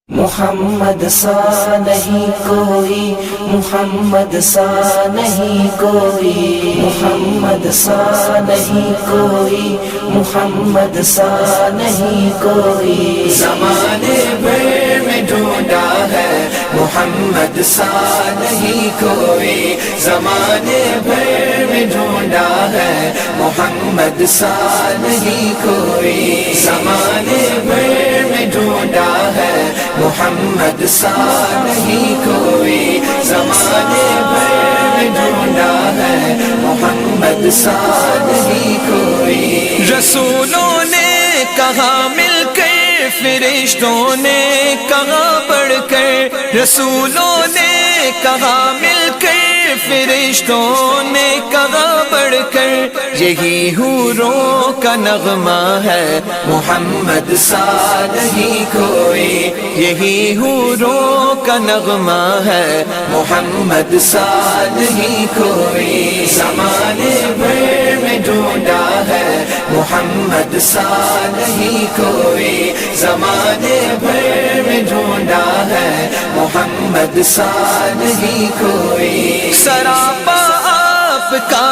محمد سا نہیں کوئی، محمد سا نہیں کوئی، محمد سا نہیں کوئی، محمد سا نہیں کوئی۔ زمانے بھر میں ڈھونڈا ہے محمد سا نہیں کوئی، زمانے بھر میں ڈھونڈا ہے محمد سا نہیں کوئی، زمانے بھر میں ڈھونڈا ہے محمد سا نہیں کوئی، زمانے بھر میں ڈھونڈا ہے محمد سا نہیں کوئی۔ رسولوں نے کہا مل کر، فرشتوں نے کہا بڑھ کر، رسولوں نے کہا مل کر، فرشتوں نے کہا بڑھ کر، یہی حوروں کا نغمہ ہے محمد سا نہیں کوئی، یہی حوروں کا نغمہ ہے محمد سا نہیں کوئی۔ زمانے بھر میں ڈھونڈا ہے محمد سا نہیں کوئی، زمانے بھر میں ڈھونڈا ہے محمد سا نہیں کوئی۔ سراپا آپ کا